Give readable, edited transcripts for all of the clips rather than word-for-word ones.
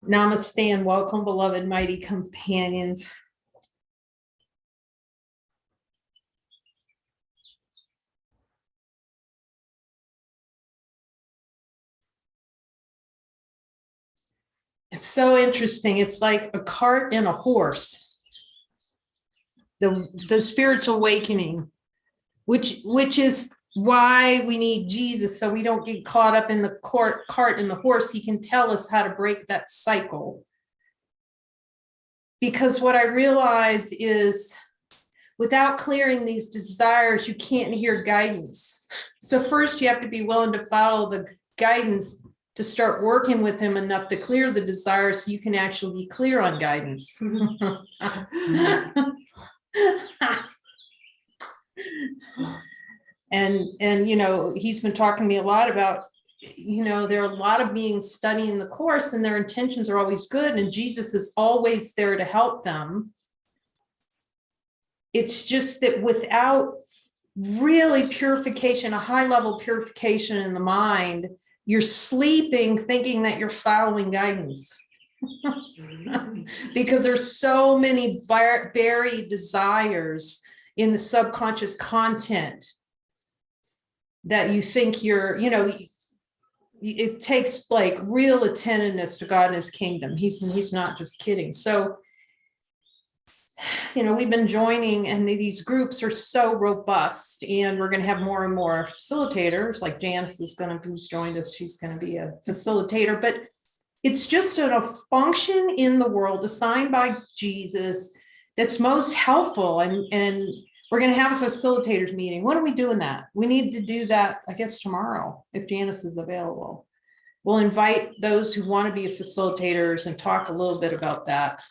Namaste and welcome, beloved mighty companions. It's so interesting. It's like a cart and a horse. The spiritual awakening, which is why we need Jesus, so we don't get caught up in the cart and the horse. He can tell us how to break that cycle. Because what I realize is, without clearing these desires, you can't hear guidance. So first you have to be willing to follow the guidance to start working with him enough to clear the desires so you can actually be clear on guidance. And you know, he's been talking to me a lot about, you know, there are a lot of beings studying the course and their intentions are always good and Jesus is always there to help them. It's just that without really purification, a high level purification in the mind, you're sleeping thinking that you're following guidance. Because there's so many buried desires in the subconscious content that you think you're, you know, it takes like real attentiveness to God and his kingdom. He's not just kidding. So, you know, we've been joining and these groups are so robust and we're going to have more and more facilitators, like Janice is going to, who's joined us. She's going to be a facilitator, but it's just a function in the world assigned by Jesus that's most helpful. And we're going to have a facilitators meeting. When are we doing that? We need to do that, I guess, tomorrow, if Janice is available. We'll invite those who want to be facilitators and talk a little bit about that.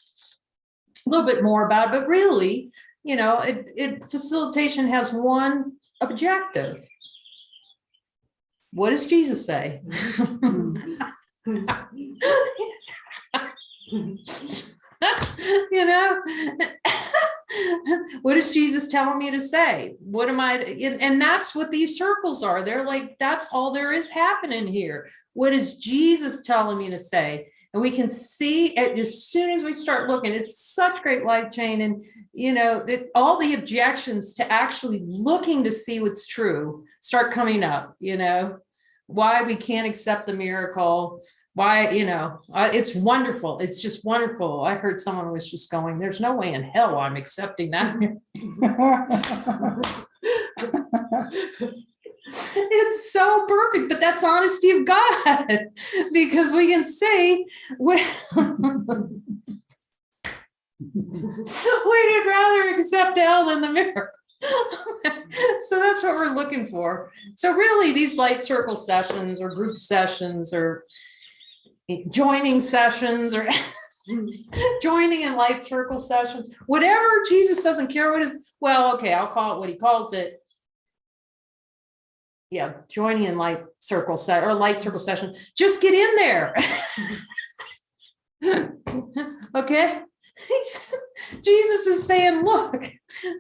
A little bit more about it, but really, you know, facilitation has one objective. What does Jesus say? You know, what is Jesus telling me to say? What am I? And that's what these circles are. They're like, that's all there is happening here. What is Jesus telling me to say? And we can see it as soon as we start looking. It's such great light chain. And, you know, all the objections to actually looking to see what's true start coming up, you know, why we can't accept the miracle, why, you know, it's wonderful. It's just wonderful. I heard someone was just going, there's no way in hell I'm accepting that. It's so perfect, but that's honesty of God, because we can see we'd rather accept hell than the miracle. So that's what we're looking for. So really these light circle sessions or group sessions or joining sessions or joining in light circle sessions, whatever, Jesus doesn't care what is, well, okay, I'll call it what he calls it. Yeah, joining in light circle set or light circle session. Just get in there. Okay. Jesus is saying, look,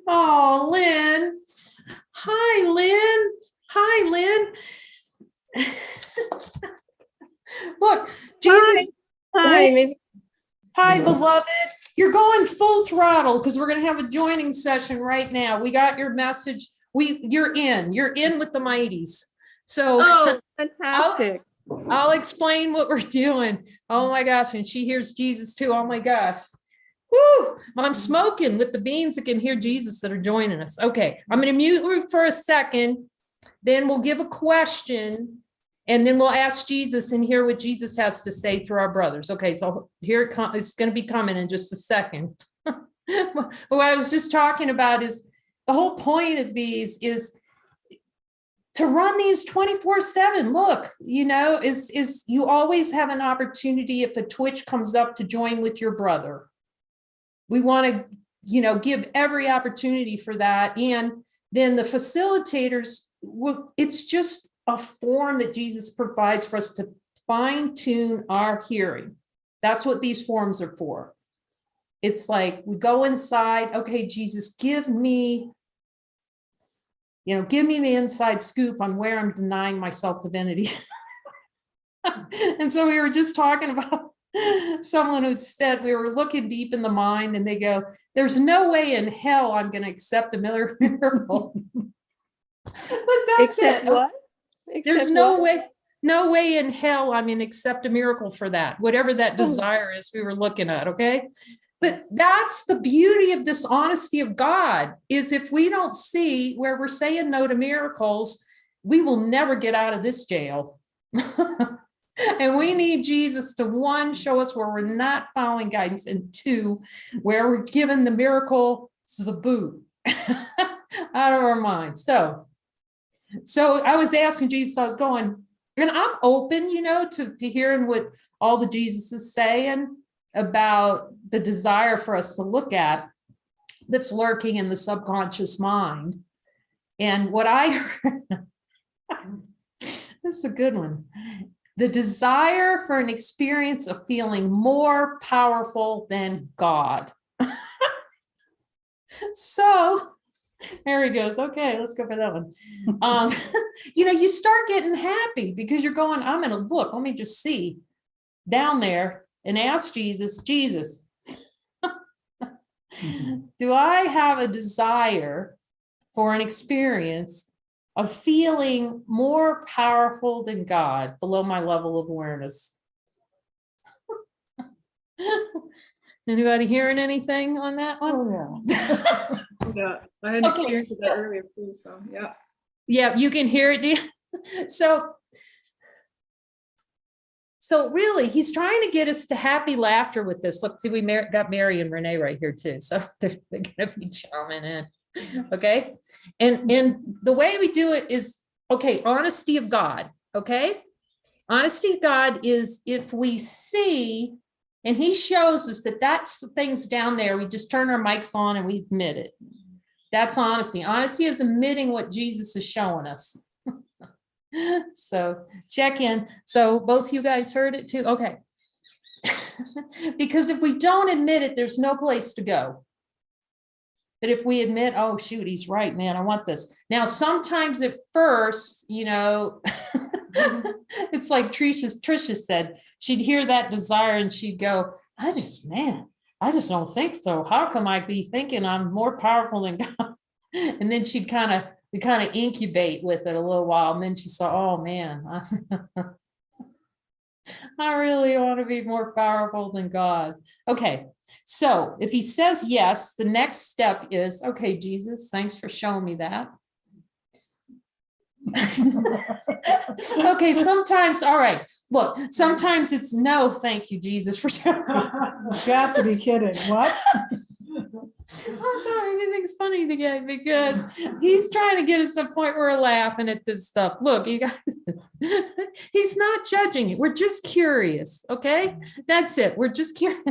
oh, Lynn. Hi, Lynn. Hi, Lynn. Look, Jesus. Hi, maybe. Hi, beloved. You're going full throttle because we're going to have a joining session right now. We got your message. You're in with the mighties. So oh, fantastic. I'll explain what we're doing. Oh my gosh. And she hears Jesus too. Oh my gosh. Woo! I'm smoking with the beings that can hear Jesus that are joining us. Okay. I'm going to mute for a second. Then we'll give a question and then we'll ask Jesus and hear what Jesus has to say through our brothers. Okay. So here it comes. It's going to be coming in just a second. What I was just talking about is the whole point of these is to run these 24/7. Look, you know, is you always have an opportunity if the twitch comes up to join with your brother. We want to, you know, give every opportunity for that. And then the facilitators, it's just a form that Jesus provides for us to fine tune our hearing. That's what these forms are for. It's like we go inside. Okay, Jesus, give me the inside scoop on where I'm denying myself divinity. And so we were just talking about someone who said we were looking deep in the mind and they go, there's no way in hell I'm going to accept a miracle. But that's Except it. what? There's Except no what? way, no way in hell I'm going to accept a miracle for that, whatever that Oh. desire is we were looking at, okay? But that's the beauty of this honesty of God, is if we don't see where we're saying no to miracles, we will never get out of this jail. And we need Jesus to, one, show us where we're not following guidance, and two, where we're given the miracle the boot out of our minds. So I was asking Jesus, I was going, and I'm open, to hearing what all the Jesus is saying about the desire for us to look at that's lurking in the subconscious mind. And what I heard, this is a good one. The desire for an experience of feeling more powerful than God. So there he goes. Okay, let's go for that one. You start getting happy because you're going, I'm going to look, let me just see down there and ask Jesus, do I have a desire for an experience of feeling more powerful than God below my level of awareness? Anybody hearing anything on that one? Oh, yeah. Yeah, I had an Okay. experience with that earlier too, so yeah. Yeah, you can hear it. Do you? So really, he's trying to get us to happy laughter with this. Look, see, we got Mary and Renee right here too. So they're going to be chiming in. Okay. And the way we do it is, okay, honesty of God. Okay. Honesty of God is if we see, and he shows us that that's things down there, we just turn our mics on and we admit it. That's honesty. Honesty is admitting what Jesus is showing us. So check in. So both you guys heard it too? Okay. Because if we don't admit it, there's no place to go. But if we admit, oh, shoot, he's right, man, I want this. Now, sometimes at first, it's like Trisha said, she'd hear that desire and she'd go, I just don't think so. How come I be thinking I'm more powerful than God? And then we kind of incubate with it a little while. And then she saw, oh man, I really want to be more powerful than God. Okay. So if he says yes, the next step is, okay, Jesus, thanks for showing me that. Okay, sometimes, all right, look, sometimes it's no, thank you, Jesus, for showing me. You got to be kidding. What? I'm sorry, everything's funny today because he's trying to get us to a point where we're laughing at this stuff. Look, you guys, he's not judging it. We're just curious, okay? That's it. We're just curious.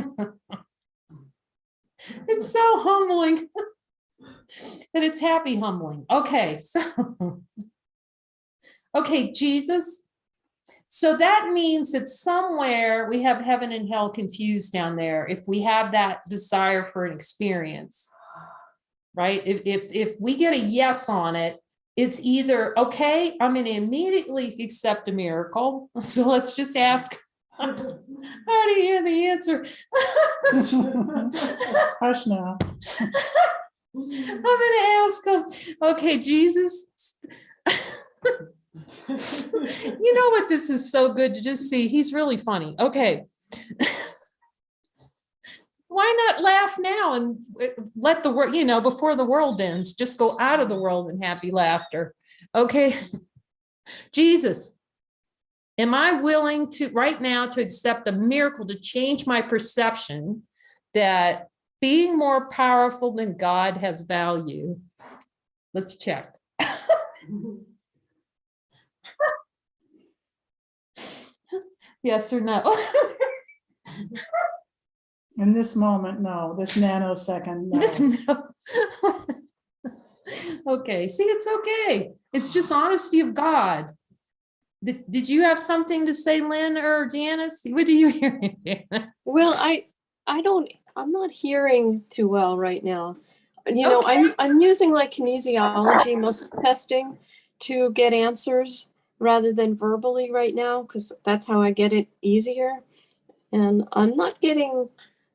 It's so humbling, but it's happy humbling. Okay, so, okay, Jesus. So that means that somewhere we have heaven and hell confused down there if we have that desire for an experience, right? If we get a yes on it, it's either, okay, I'm going to immediately accept a miracle. So let's just ask, I already hear the answer. Hush now. I'm going to ask him, okay, Jesus, you know what? This is so good to just see. He's really funny. Okay. Why not laugh now and let the world, before the world ends, just go out of the world in happy laughter. Okay. Jesus, am I willing to right now to accept a miracle to change my perception that being more powerful than God has value? Let's check. Yes or no? In this moment, no. This nanosecond, no. No. Okay, see, it's okay. It's just honesty of God. Did you have something to say, Lynn or Janice? What do you hear? Well, I'm not hearing too well right now. Okay. I'm using like kinesiology muscle testing to get answers rather than verbally right now, because that's how I get it easier. And I'm not getting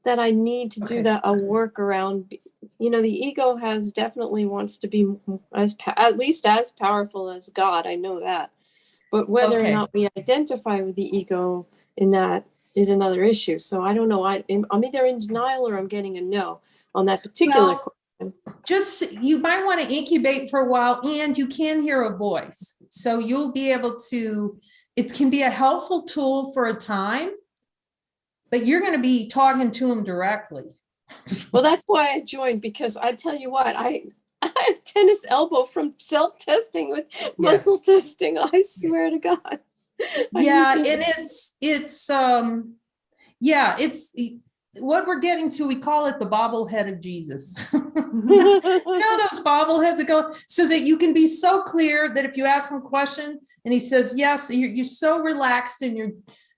that I need to Okay. do that, a workaround. You know, the ego has definitely wants to be at least as powerful as God. I know that. But whether or Okay. not we identify with the ego in that is another issue. So I don't know. I'm either in denial or I'm getting a no on that particular Well, question. just, you might want to incubate for a while, and you can hear a voice. So you'll be able to, it can be a helpful tool for a time, but you're going to be talking to him directly. Well, that's why I joined, because I tell you what, I have tennis elbow from self-testing with muscle testing. I swear to God. I Yeah, need to- and it's what we're getting to, we call it the bobblehead of Jesus. You know those bobbleheads that go, so that you can be so clear that if you ask him a question and he says yes, you're so relaxed in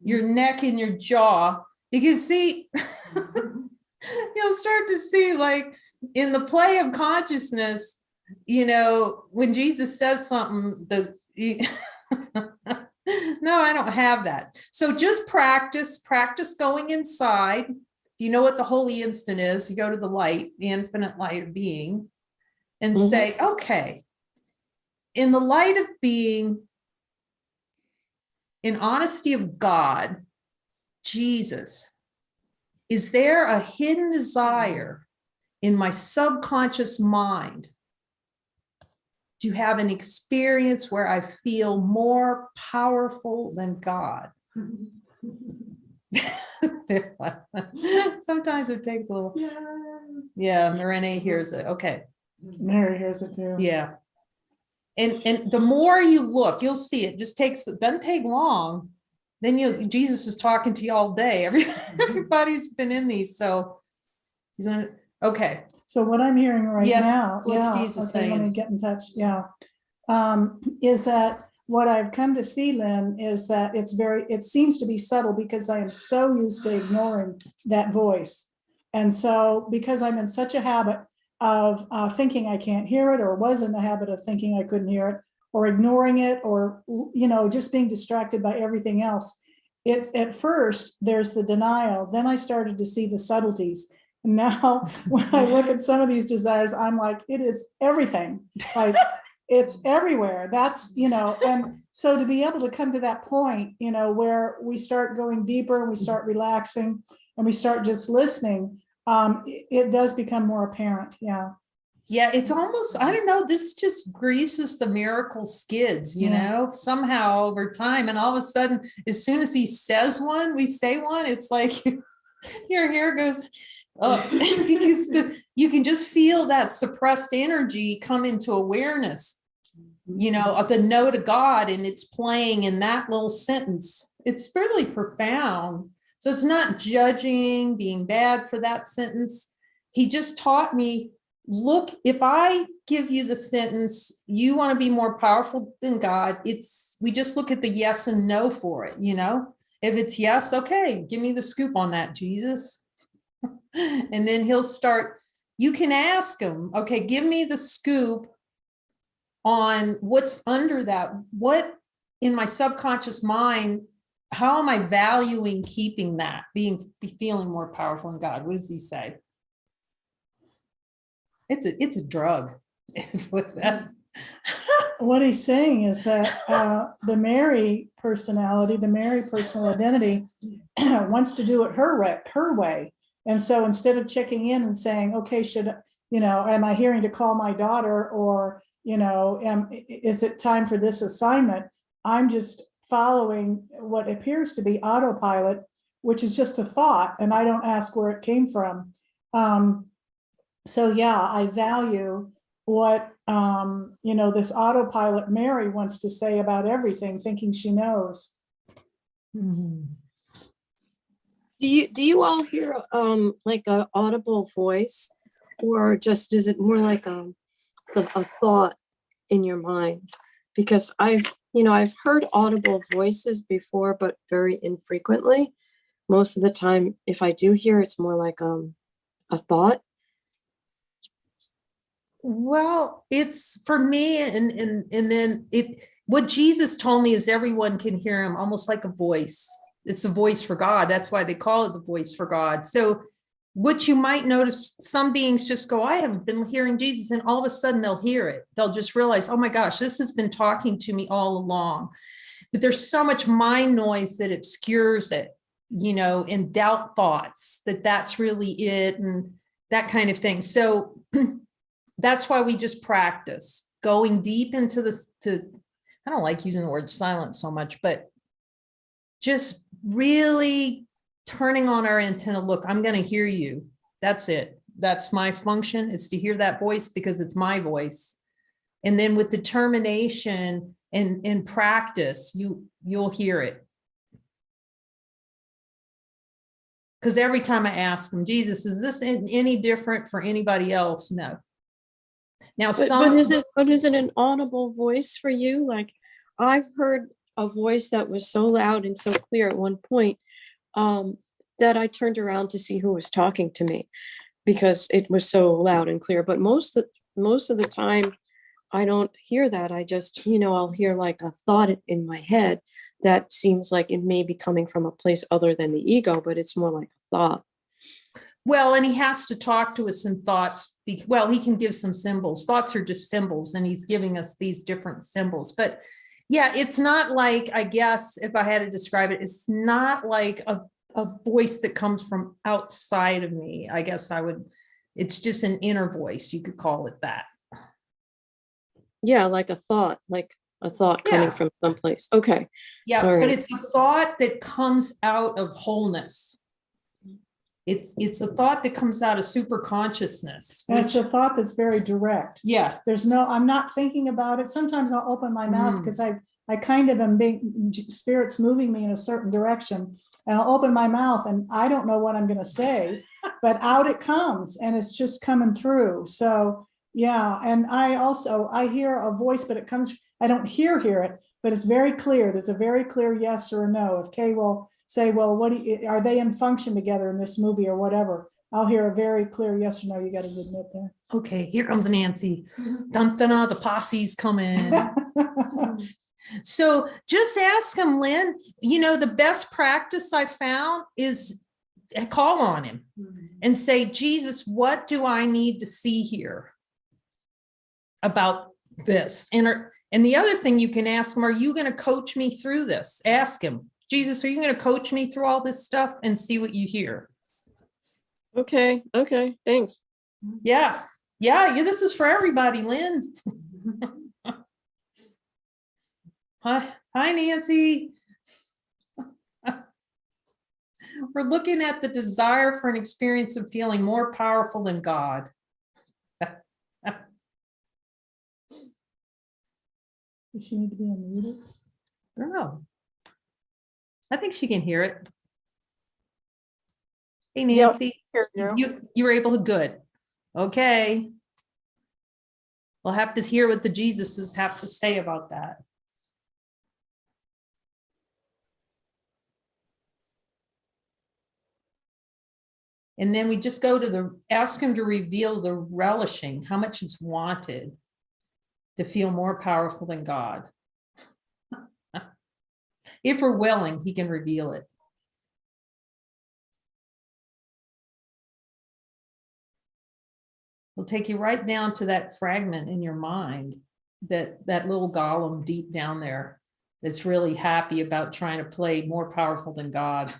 your neck and your jaw. You can see, you'll start to see, like, in the play of consciousness, you know, when Jesus says something, no, I don't have that. So just practice going inside. If you know what the holy instant is, you go to the light, the infinite light of being, and say, okay, in the light of being, in honesty of God, Jesus, is there a hidden desire in my subconscious mind to have an experience where I feel more powerful than God? Sometimes it takes a little. Yeah, Renee hears it. Okay. Mary hears it too. Yeah. And the more you look, you'll see it just doesn't take long. Then Jesus is talking to you all day. Everybody's been in these. So okay. So what I'm hearing right Yeah, now, what's Jesus okay, let me saying? get in touch. Yeah. Is that what I've come to see, Lynn, is that it seems to be subtle because I am so used to ignoring that voice. And so because I'm in such a habit of thinking I can't hear it, or was in the habit of thinking I couldn't hear it, or ignoring it, or, you know, just being distracted by everything else. It's at first there's the denial. Then I started to see the subtleties. And now when I look at some of these desires, I'm like, it is everything. Like, it's everywhere. That's, you know, and so to be able to come to that point, you know, where we start going deeper and we start relaxing and we start just listening, it does become more apparent. Yeah. Yeah, it's almost, I don't know, this just greases the miracle skids, you know, somehow over time. And all of a sudden, as soon as he says one, we say one, it's like your hair goes up because you can just feel that suppressed energy come into awareness, you know, of the no to God, and it's playing in that little sentence. It's really profound. So it's not judging, being bad for that sentence. He just taught me, look, if I give you the sentence, you want to be more powerful than God, we just look at the yes and no for it, you know? If it's yes, okay, give me the scoop on that, Jesus. And then he'll start, you can ask him, okay, give me the scoop on what's under that. What in my subconscious mind, how am I valuing keeping that, feeling more powerful in God? What does he say? It's a drug. It's with that. What he's saying is that the Mary personality, the Mary personal identity wants to do it her way. And so instead of checking in and saying, okay, am I hearing to call my daughter, or, you know, is it time for this assignment? I'm just following what appears to be autopilot, which is just a thought, and I don't ask where it came from. So yeah, I value what, you know, this autopilot Mary wants to say about everything, thinking she knows. Mhm. Do you all hear like a audible voice, or just is it more like a thought in your mind? Because I've heard audible voices before, but very infrequently. Most of the time, if I do hear, it's more like a thought. Well, it's for me, and then what Jesus told me is everyone can hear him, almost like a voice. it's a voice for God. That's why they call it the voice for God. So what you might notice, some beings just go, I haven't been hearing Jesus. And all of a sudden they'll hear it. They'll just realize, oh my gosh, this has been talking to me all along. But there's so much mind noise that obscures it, and doubt thoughts that's really it and that kind of thing. So that's why we just practice going deep into this, I don't like using the word silence so much, but just really turning on our antenna. Look, I'm going to hear you. That's it. That's my function, is to hear that voice because it's my voice. And then with determination and practice, you'll hear it. Because every time I ask them, Jesus, is this any different for anybody else? No. Now, But is it an audible voice for you? Like, I've heard a voice that was so loud and so clear at one point that I turned around to see who was talking to me because it was so loud and clear. But most of the time, I don't hear that. I just, I'll hear like a thought in my head that seems like it may be coming from a place other than the ego, but it's more like a thought. Well, and he has to talk to us in thoughts. Well, he can give some symbols. Thoughts are just symbols, and he's giving us these different symbols. But yeah, it's not like, I guess, if I had to describe it, it's not like a voice that comes from outside of me. I guess it's just an inner voice. You could call it that. Yeah, like a thought coming from someplace. Okay. Yeah, All but right. it's a thought that comes out of wholeness. It's a thought that comes out of super consciousness. And it's a thought that's very direct. Yeah. I'm not thinking about it. Sometimes I'll open my mouth because I kind of am spirit's moving me in a certain direction, and I'll open my mouth and I don't know what I'm going to say, but out it comes and it's just coming through. So yeah. And I hear a voice, but I don't hear it, but it's very clear. There's a very clear yes or a no. If Kay will say, well, are they in function together in this movie or whatever? I'll hear a very clear yes or no. You got to admit there. Okay, here comes Nancy. Dun, dun, dun, the posse's coming. So just ask him, Lynn, the best practice I found is call on him and say, Jesus, what do I need to see here about this? And the other thing you can ask him, are you going to coach me through this? Ask him, Jesus, are you going to coach me through all this stuff, and see what you hear? Okay. Thanks. Yeah. This is for everybody, Lynn. Hi, Nancy. We're looking at the desire for an experience of feeling more powerful than God. Does she need to be unmuted? I don't know. I think she can hear it. Hey, Nancy, you were able to, good. Okay. We'll have to hear what the Jesuses have to say about that. And then we just go to ask him to reveal the relishing, how much it's wanted to feel more powerful than God. If we're willing, he can reveal it. He'll take you right down to that fragment in your mind, that little golem deep down there that's really happy about trying to play more powerful than God.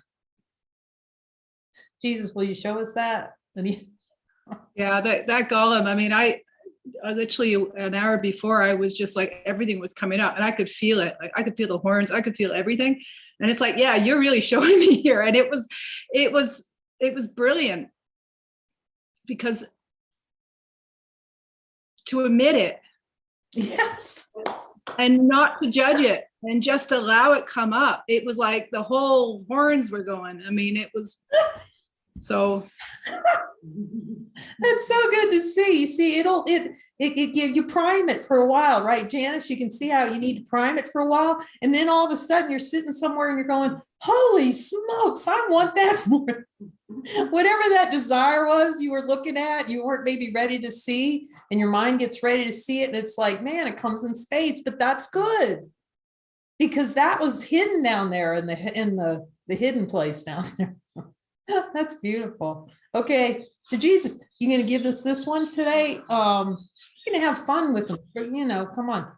Jesus, will you show us that? Yeah, that golem. I mean, I literally an hour before, I was just like, everything was coming up and I could feel it. Like I could feel the horns, I could feel everything. And it's like, yeah, you're really showing me here. And it was brilliant, because to admit it, Yes, and not to judge it and just allow it come up. It was like the whole horns were going. I mean, it was so. That's so good to see. You see, you prime it for a while, right, Janice? You can see how you need to prime it for a while, and then all of a sudden you're sitting somewhere and you're going, "Holy smokes, I want that more." Whatever that desire was you were looking at, you weren't maybe ready to see, and your mind gets ready to see it, and it's like, man, it comes in spades. But that's good. because that was hidden down there in the hidden place down there. That's beautiful. Okay, so Jesus, you're gonna give us this one today. You're gonna have fun with them, but come on.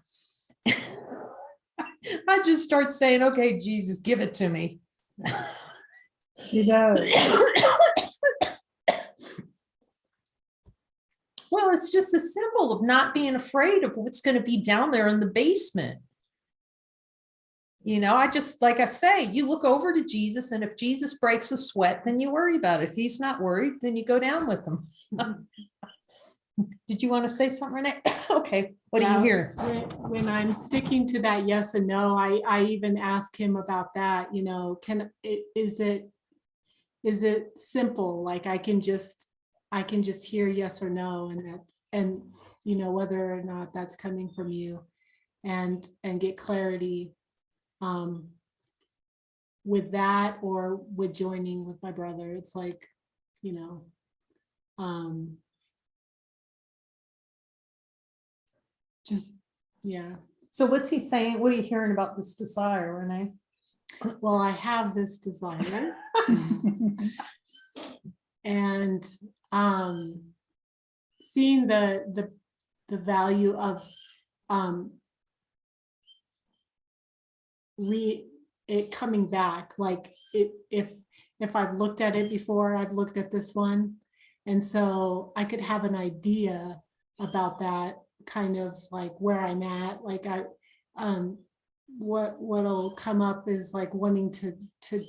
I just start saying, okay, Jesus, give it to me. She does. Well, it's just a symbol of not being afraid of what's going to be down there in the basement. I just, like I say, you look over to Jesus, and if Jesus breaks a sweat, then you worry about it. If he's not worried, then you go down with him. Did you want to say something, Renee? Okay. What do you hear? When I'm sticking to that yes and no, I even ask him about that, is it simple? Like I can just hear yes or no, and whether or not that's coming from you, and get clarity with that, or with joining with my brother. It's like, just, yeah. So what's he saying? What are you hearing about this desire, Renee? Well, I have this desire. And seeing the value of it coming back, like if I've looked at it before, I've looked at this one, and so I could have an idea about that, kind of like where I'm at. Like what'll come up is like wanting to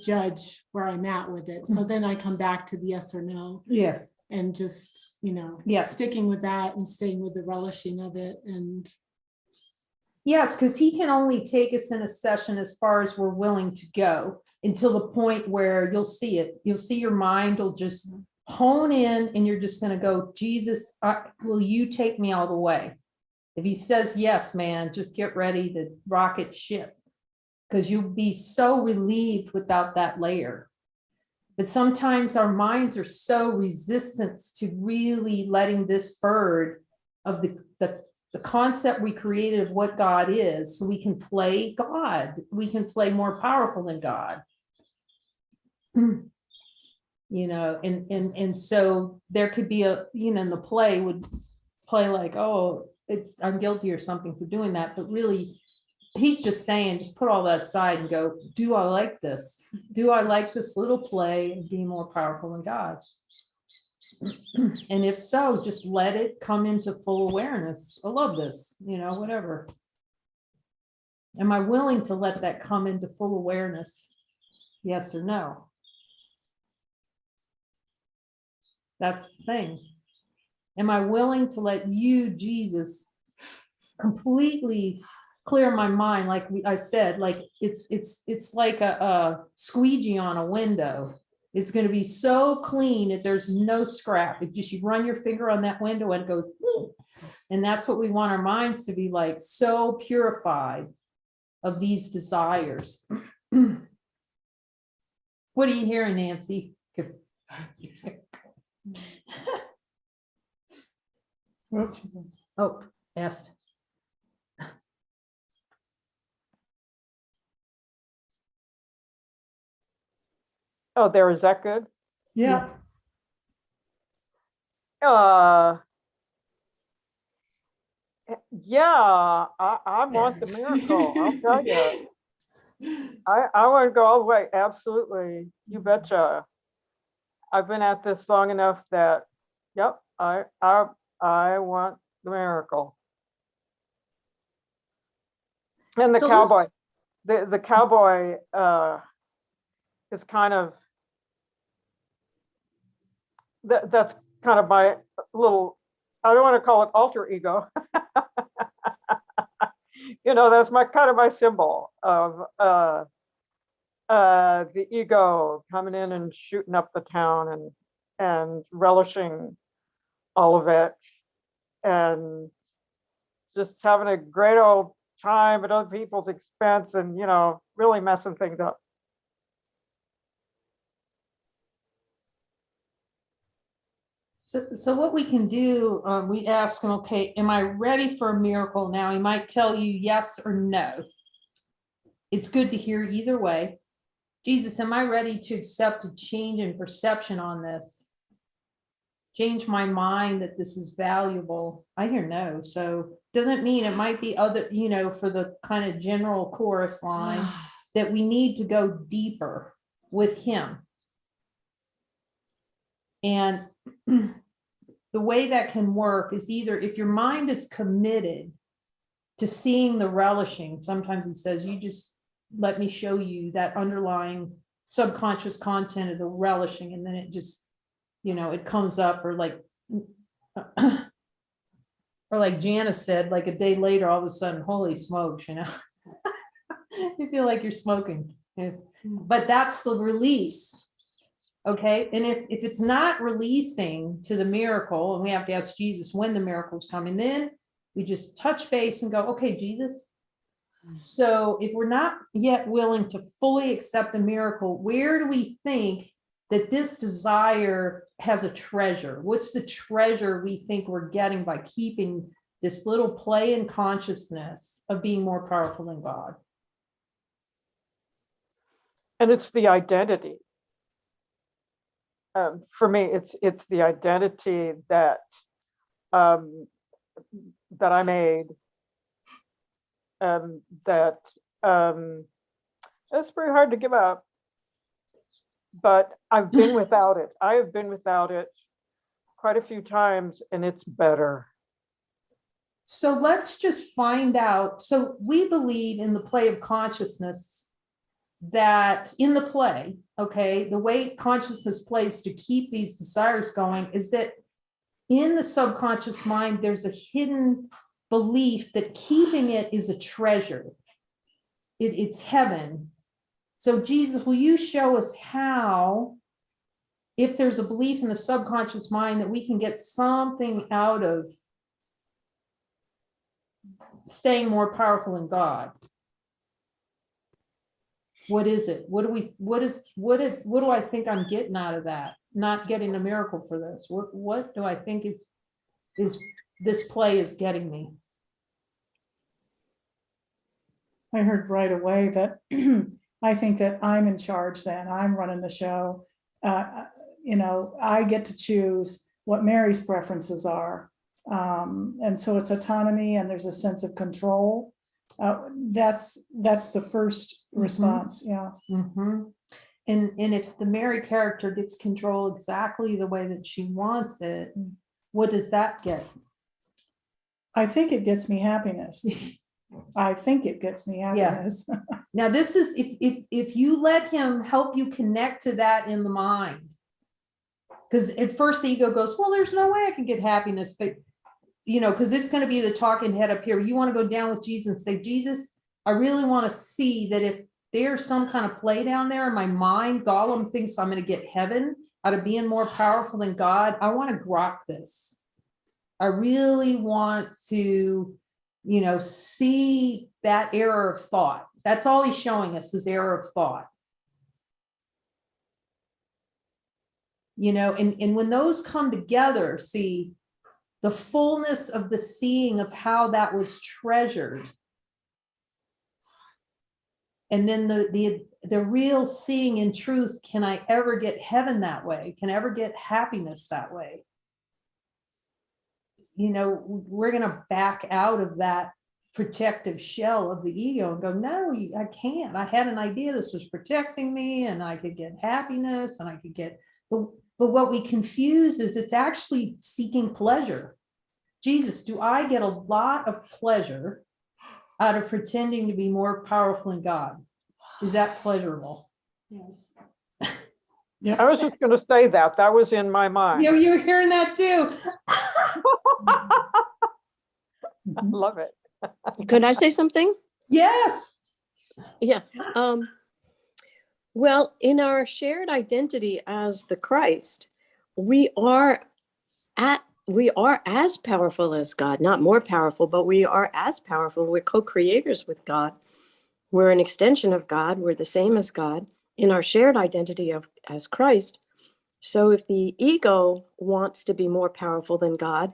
judge where I'm at with it. So then I come back to the yes or no. Yes. And just, Yeah. sticking with that and staying with the relishing of it. And yes, because he can only take us in a session as far as we're willing to go, until the point where you'll see it. You'll see your mind will just hone in, and you're just going to go, Jesus, will you take me all the way? If he says yes, man, just get ready to rocket ship, because you'll be so relieved without that layer. But sometimes our minds are so resistant to really letting this bird of the concept we created of what God is, so we can play God. We can play more powerful than God. And so there could be in the play would play like, oh, I'm guilty or something for doing that, but really he's just saying, just put all that aside and go, do I like this? Do I like this little play and be more powerful than God? And if so, just let it come into full awareness. I love this, whatever. Am I willing to let that come into full awareness? Yes or no? That's the thing. Am I willing to let you, Jesus, completely clear my mind? Like I said, like it's like a squeegee on a window. It's going to be so clean that there's no scrap. It just, you run your finger on that window and it goes, and that's what we want our minds to be like, so purified of these desires. What are you hearing, Nancy? Oh, yes. Oh, there, is that good? Yeah. Yeah, I want the miracle, I'll tell you. I want to go all the way, absolutely. You betcha. I've been at this long enough that, yep, I want the miracle. And the cowboy, the cowboy is kind of, that's kind of my little, I don't want to call it alter ego. That's kind of my symbol of the ego coming in and shooting up the town and relishing all of it, and just having a great old time at other people's expense, and really messing things up. So what we can do, we ask him, okay, am I ready for a miracle now? He might tell you yes or no. It's good to hear either way. Jesus, am I ready to accept a change in perception on this? Change my mind that this is valuable. I hear no. So doesn't mean it might be other, for the kind of general chorus line that we need to go deeper with him. And the way that can work is either if your mind is committed to seeing the relishing, sometimes he says, you just let me show you that underlying subconscious content of the relishing, and then it just, it comes up, or like Janice said, like a day later, all of a sudden, holy smokes, you feel like you're smoking. But that's the release. Okay. And if it's not releasing to the miracle, and we have to ask Jesus when the miracle's coming, then we just touch base and go, okay, Jesus. So if we're not yet willing to fully accept the miracle, where do we think that this desire has a treasure? What's the treasure we think we're getting by keeping this little play in consciousness of being more powerful than God? And it's the identity. For me, it's the identity that that I made. That it's pretty hard to give up, but I've been without it. I have been without it quite a few times, and it's better. So let's just find out. So we believe in the play of consciousness, that in the play, okay, the way consciousness plays to keep these desires going is that in the subconscious mind, there's a hidden belief that keeping it is a treasure. It's heaven. So Jesus, will you show us how, if there's a belief in the subconscious mind, that we can get something out of staying more powerful in God? What is it? What do I think I'm getting out of that? Not getting a miracle for this. What do I think is this play is getting me? I heard right away that I think that I'm in charge then. I'm running the show. I get to choose what Mary's preferences are. And so it's autonomy, and there's a sense of control. That's the first response. Yeah. Mm-hmm. And if the Mary character gets control exactly the way that she wants it, what does that get? I think it gets me happiness. I think it gets me happiness. Now, this is if you let him help you connect to that in the mind, because at first the ego goes, well, there's no way I can get happiness, but because it's going to be the talking head up here. You want to go down with Jesus and say, Jesus, I really want to see that if there's some kind of play down there in my mind, Gollum thinks I'm going to get heaven out of being more powerful than God. I want to grok this. I really want to, see that error of thought. That's all he's showing us, is error of thought. And when those come together, see, the fullness of the seeing of how that was treasured. And then the real seeing in truth, can I ever get heaven that way? Can I ever get happiness that way? We're going to back out of that protective shell of the ego and go, no, I can't. I had an idea this was protecting me, and I could get happiness, and I could get, but what we confuse is it's actually seeking pleasure. Jesus, do I get a lot of pleasure out of pretending to be more powerful than God? Is that pleasurable? Yes. Yeah. I was just going to say that was in my mind. You're hearing that too. I love it. Could I say something? Yes. Yeah. Well, in our shared identity as the Christ, we are as powerful as God, not more powerful, but we are as powerful. We're co-creators with God. We're an extension of God. We're the same as God in our shared identity as Christ. So if the ego wants to be more powerful than God,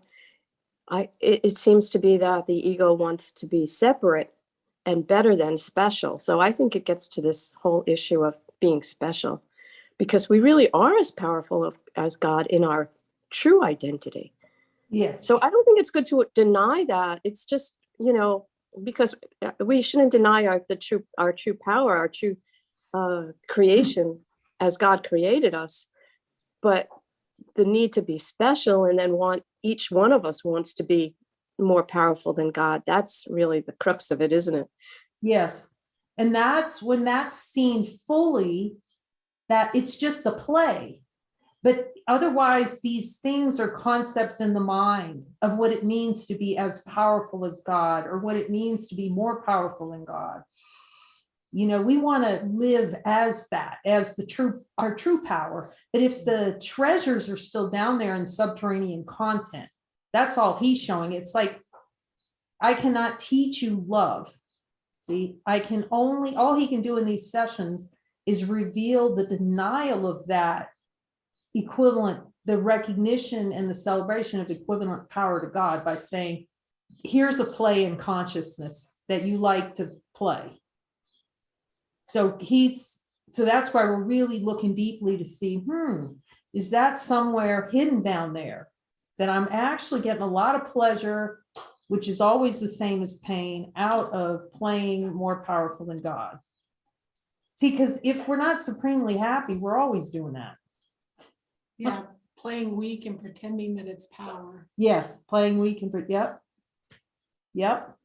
it seems to be that the ego wants to be separate and better than special. So I think it gets to this whole issue of being special, because we really are as powerful as God in our true identity. Yes. So I don't think it's good to deny that. It's just, because we shouldn't deny our true power, our true creation as God created us. But the need to be special, and then each one of us wants to be more powerful than God. That's really the crux of it, isn't it? Yes. And that's when that's seen fully, that it's just a play. But otherwise, these things are concepts in the mind of what it means to be as powerful as God, or what it means to be more powerful than God. We want to live as that, as our true power. But if the treasures are still down there in subterranean content, that's all he's showing. It's like, I cannot teach you love. See, all he can do in these sessions is reveal the denial of that equivalent, the recognition and the celebration of equivalent power to God, by saying, here's a play in consciousness that you like to play. So that's why we're really looking deeply to see, is that somewhere hidden down there that I'm actually getting a lot of pleasure, which is always the same as pain, out of playing more powerful than God. See, because if we're not supremely happy, we're always doing that. Yeah, playing weak and pretending that it's power. Yes, playing weak and yep.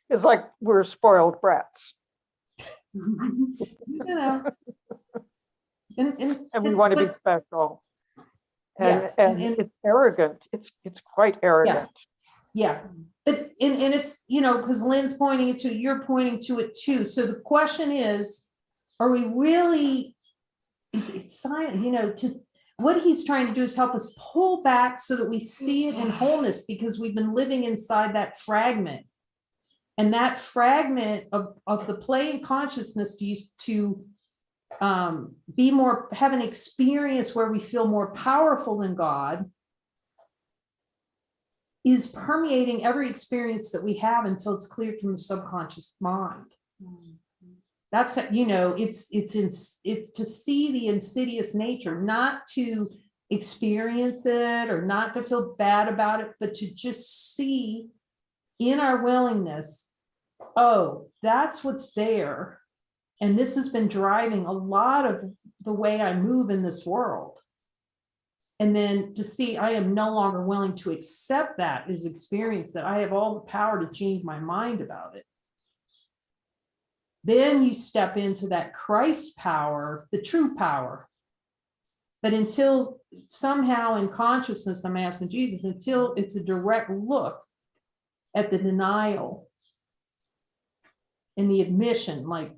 It's like we're spoiled brats. And we want to be special. And, yes, and it's arrogant. It's quite arrogant. Yeah. But and it's, because Lynn's pointing it to, you're pointing to it too. So the question is, are we really, it's science, what he's trying to do is help us pull back so that we see it in wholeness, because we've been living inside that fragment. And that fragment of the play in consciousness to be more, have an experience where we feel more powerful than God, is permeating every experience that we have until it's cleared from the subconscious mind. That's, it's to see the insidious nature, not to experience it or not to feel bad about it, but to just see in our willingness, oh, that's what's there. And this has been driving a lot of the way I move in this world. And then to see, I am no longer willing to accept that as experience, that I have all the power to change my mind about it. Then you step into that Christ power, the true power. But until somehow in consciousness, I'm asking Jesus, until it's a direct look at the denial and the admission, like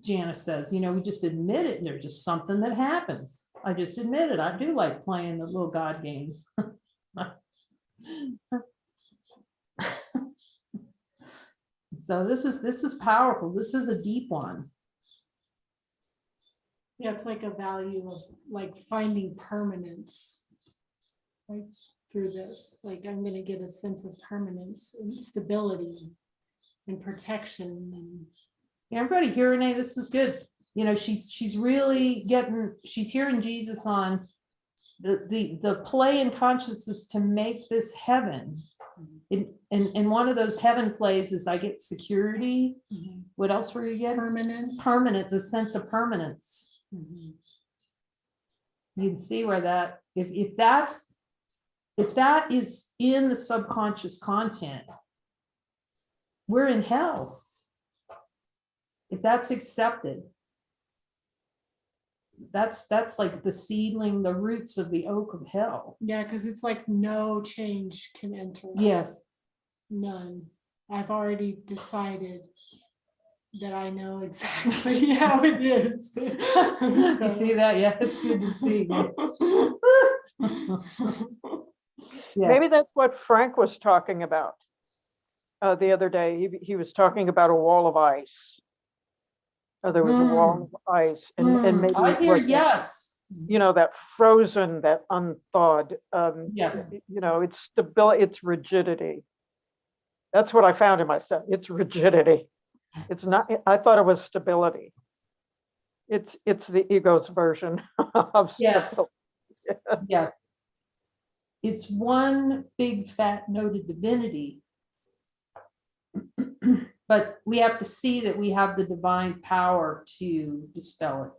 Janice says, we just admit it, and there's just something that happens. I just admit it. I do like playing the little God game. So this is powerful. This is a deep one. Yeah, it's like a value of like finding permanence, like through this. Like I'm going to get a sense of permanence and stability and protection. And yeah, everybody here, Renee, this is good. She's really she's hearing Jesus on the play in consciousness to make this heaven. And one of those heaven plays is I get security. What else were you getting? Permanence, a sense of permanence. You can see where that, if that is in the subconscious content, we're in hell. If that's accepted, that's like the seedling, the roots of the oak of hell. yeah, because it's like no change can enter. Yes. None. I've already decided that I know exactly how it is. You see that? Yeah, it's good to see. Yeah. Maybe that's what Frank was talking about the other day. He was talking about a wall of ice. There was a wall of ice, and maybe I hear like yes. That frozen, that unthawed. Yes. It's stability, it's rigidity. That's what I found in myself. It's rigidity. It's not, I thought it was stability. It's the ego's version of Yes. stability. Yes. It's one big fat noted divinity. But we have to see that we have the divine power to dispel it.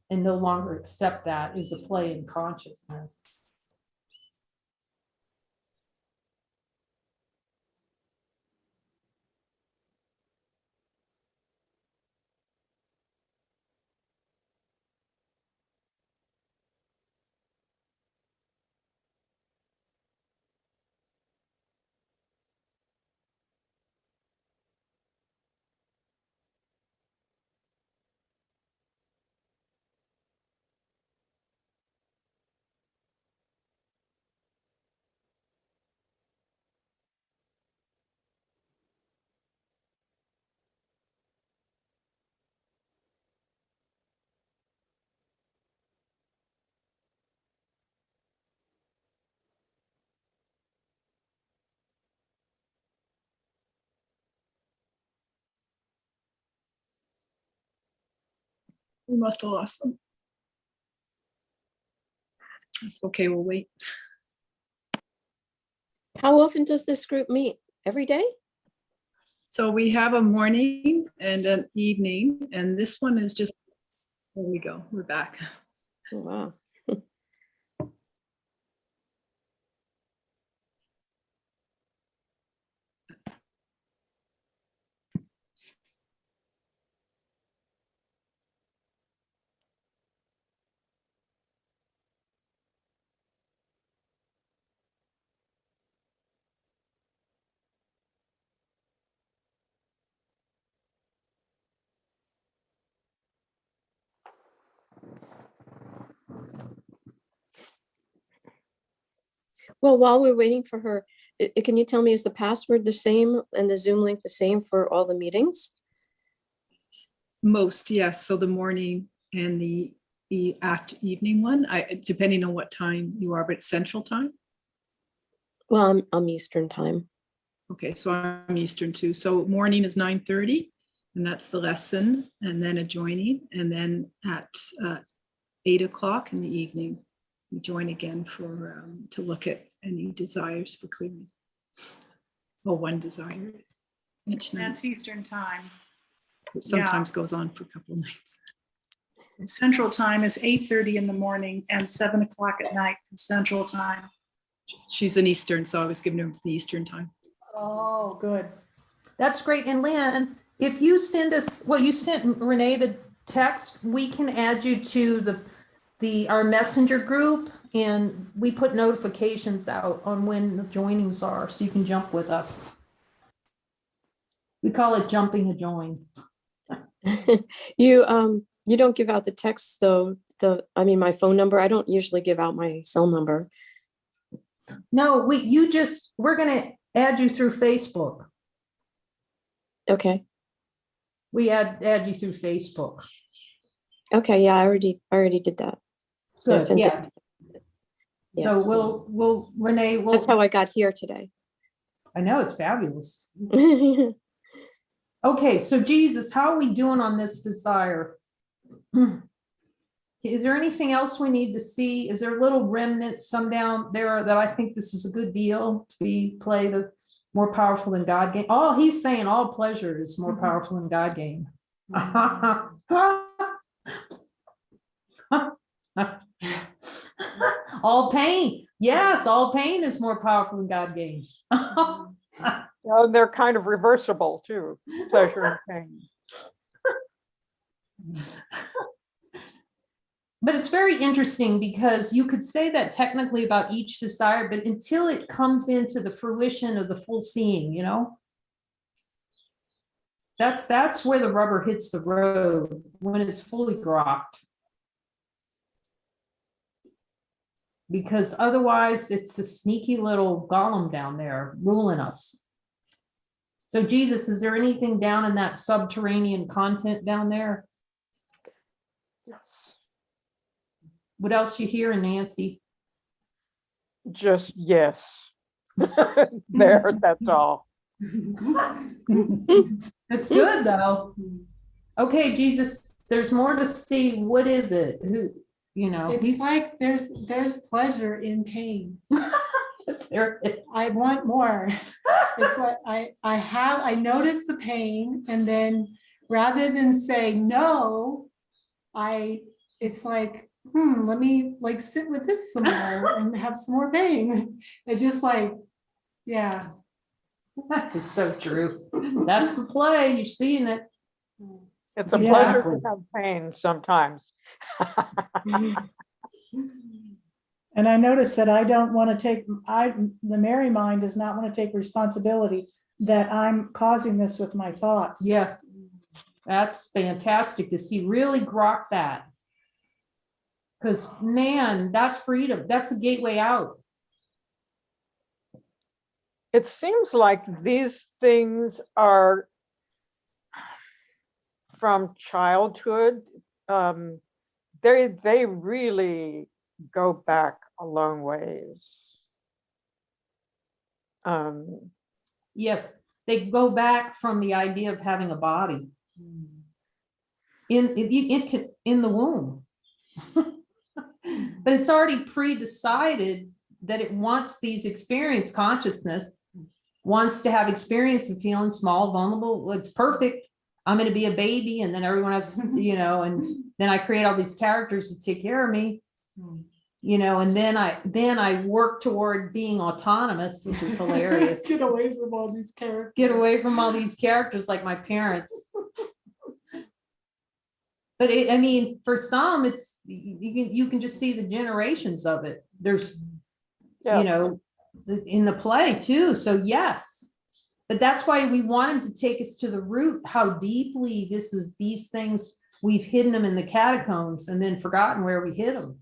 And no longer accept that as a play in consciousness. We must have lost them. It's okay, we'll wait. How often does this group meet? Every day? So we have a morning and an evening, and this one is just, there we go, we're back. Oh, wow. Well, while we're waiting for her, can you tell me, is the password the same and the Zoom link the same for all the meetings? Most, yes. So the morning and the after evening one, depending on what time you are, but Central Time. Well, I'm Eastern time. Okay, so I'm Eastern too. So morning is 9:30, and that's the lesson, and then a joining, and then at 8 o'clock in the evening, we join again for to look at any desires for clearing. Or one desire each night. That's Eastern time. Which sometimes goes on for a couple of nights. Central time is 8:30 in the morning and 7 o'clock at night from Central time. She's an Eastern, so I was giving her the Eastern time. Oh, good. That's great. And Lynn, if you send us, well, you sent Renee the text, we can add you to our messenger group, and we put notifications out on when the joinings are, so you can jump with us. We call it jumping a join. You don't give out the text though. My phone number. I don't usually give out my cell number. No, we're gonna add you through Facebook. Okay. We add you through Facebook. Okay. Yeah, I already did that. I Good, sent it. yeah. Yeah. So we'll Renee, That's how I got here today. I know, it's fabulous. Okay, so Jesus, how are we doing on this desire? Is there anything else we need to see? Is there a little remnant some down there that I think this is a good deal to play the more powerful than God game? Oh, he's saying all pleasure is more powerful than God game. All pain. Yes, all pain is more powerful than God game. And they're kind of reversible too, pleasure and pain. But it's very interesting because you could say that technically about each desire, but until it comes into the fruition of the full seeing, that's where the rubber hits the road, when it's fully grokked. Because otherwise it's a sneaky little golem down there ruling us. So Jesus, is there anything down in that subterranean content down there? Yes. What else you hear, Nancy? Just yes. There, that's all. It's good though. Okay, Jesus, there's more to see. What is it? Who, you know, It's like there's pleasure in pain. I want more. It's like I notice the pain, and then rather than say no, it's like, let me like sit with this some more and have some more pain. It just like, yeah. That is so true. That's the play. You're seeing it. It's a Exactly. pleasure to have pain sometimes. And I noticed that I don't want to take, the Mary mind does not want to take responsibility that I'm causing this with my thoughts. Yes. That's fantastic to see. Really grok that. Because man, that's freedom. That's a gateway out. It seems like these things are from childhood. They really go back a long ways. Yes, they go back from the idea of having a body in the womb. But it's already pre-decided that it wants these experience. Consciousness wants to have experience of feeling small, vulnerable. It's perfect. I'm going to be a baby, and then everyone else, you know, and then I create all these characters to take care of me, you know, and then I work toward being autonomous, which is hilarious. Get away from all these characters. Get away from all these characters like my parents. But I mean, for some, it's you can just see the generations of it. There's, Yes. you know, in the play too. So yes, but that's why we want him to take us to the root, how deeply these things, we've hidden them in the catacombs and then forgotten where we hid them.